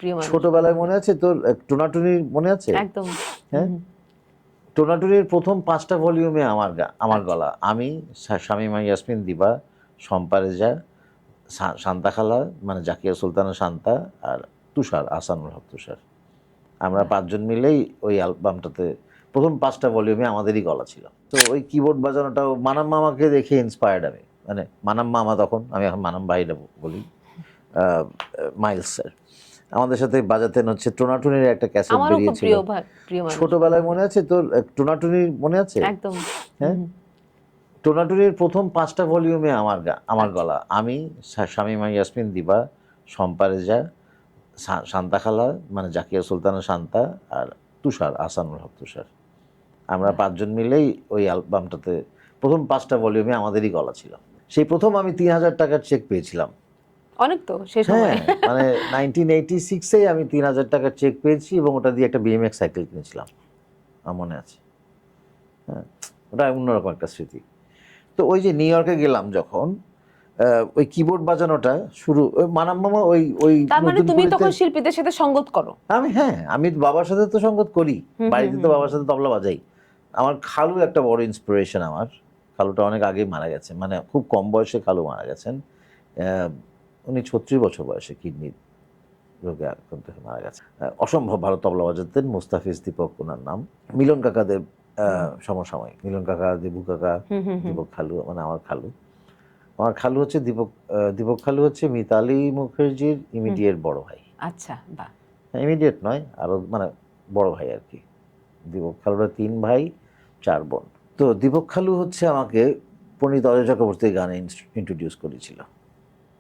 প্রিয় মানুষ। ছোটবেলায় মনে আছে তোর টোনাটুনি মনে আছে? একদম। হ্যাঁ, টোনাটুনির প্রথম 5টা ভলিউমে আমার গলা। আমি, শামীমা ইয়াসমিন দিবা, শম্পা রেজা, শান্তা খালা মানে জাকিয়া সুলতানা শান্তা, আর তুষার, আহসানুল হক তুষার। আমরা 5জন মিলেই ওই অ্যালবামটাতে প্রথম 5টা ভলিউমে আমাদেরই গলা ছিল। তো ওই কিবোর্ড বাজানোটাও মানাম মামাকে দেখে ইন্সপায়ার্ড আমি, মানে মানাম মামা তখন, আমি এখন মানাম ভাইরা বলি, মাইলস স্যার আমাদের সাথে বাজাতেন। হচ্ছে টোনাটুনির একটা ক্যাসেট আমারও খুব বেরিয়েছিল প্রিয় মানুষ। ছোটবেলায়, মনে আছে তোর টোনাটুনি মনে আছে? একদম। হ্যাঁ, টোনাটুনির প্রথম 5টা ভলিউমে আমার গলা। আমি, শামীমা ইয়াসমিন দিবা, শম্পা রেজা, শান্তা খালা মানে জাকিয়া সুলতানা শান্তা, আর তুষার, আহসানুল হক তুষার। আমরা 5জন মিলেই ওই অ্যালবামটাতে প্রথম 5টা ভলিউমে আমাদেরই গলা ছিল। সেই প্রথম আমি 3000 টাকার চেক পেয়েছিলাম। অনেক তো সেই সময়। হ্যাঁ, মানে 1986-এ আমি 3000 টাকার চেক পেয়েছি এবং ওটা দিয়ে একটা BMX সাইকেল কিনেছিলাম, আমার মনে আছে। হ্যাঁ, ওটা অন্যরকম একটা স্মৃতি। তো ওই যে নিউ ইয়র্কে গেলাম যখন, ওই কিবোর্ড বাজানোটা শুরু, মানাম মামা ওই ওই তার মানে তুমি তখন শিল্পীদের সাথে সঙ্গত করো? আমি বাবার সাথে তো সঙ্গত করি, বাড়িতে তো বাবার সাথে তবলা বাজাই। আমার খালু একটা বড় ইন্সপিরেশন। আমার খালুটা অনেক আগেই মারা গেছে, মানে খুব কম বয়সে খালু মারা গেছেন। উনি 36 বছর বয়সে কিডনি রোগে আক্রান্ত হয়ে মারা গেছে। অসম্ভব ভালো তবলা বাজাতেন। মুস্তাফিজ দীপক ওনার নাম। মিলন কাকাদের সমসাময়িক, মিলন কাকা, দেবু কাকা, দীপক খালু, মানে আমার খালু হচ্ছে দীপক খালু হচ্ছে মিতালি মুখার্জির ইমিডিয়েট বড় ভাই। আচ্ছা, বাহ। ইমিডিয়েট নয়, আরো মানে বড় ভাই আর কি। দীপক খালুরা 3 ভাই 4 বোন। তো দীপক খালু হচ্ছে আমাকে পণ্ডিত অজয় চক্রবর্তীর গানে ইন্ট্রোডিউস করেছিল।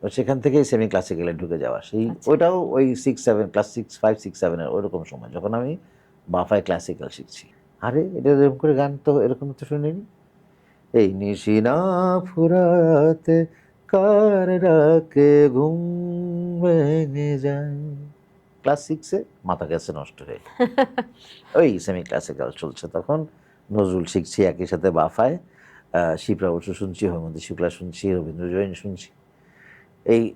সেখান থেকেই সেমি ক্লাসিক্যালে ঢুকে যাওয়া। সেই ওইটাও ওই 6-7 ক্লাস 5-6-7 ওইরকম সময়, যখন আমি বাফায় ক্লাসিক্যাল শিখছি। আরে এটা এরকম করে গান তো এরকম তো শুনিনি। এই নিশিনা ফুরাতে কার রাকে ঘুম ভেঙে যায়, ক্লাস 6-এ মাথা গেছে নষ্ট হয়ে। ওই সেমি ক্লাসিক্যাল চলছে তখন, নজরুল শিখছি একই সাথে বাফায়, শিপ্রা বসু শুনছি, হেমন্তী শুক্লা শুনছি, রবীন্দ্র জৈন শুনছি।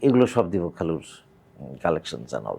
এগুলো সব দীপক খালুর কালেকশন অল।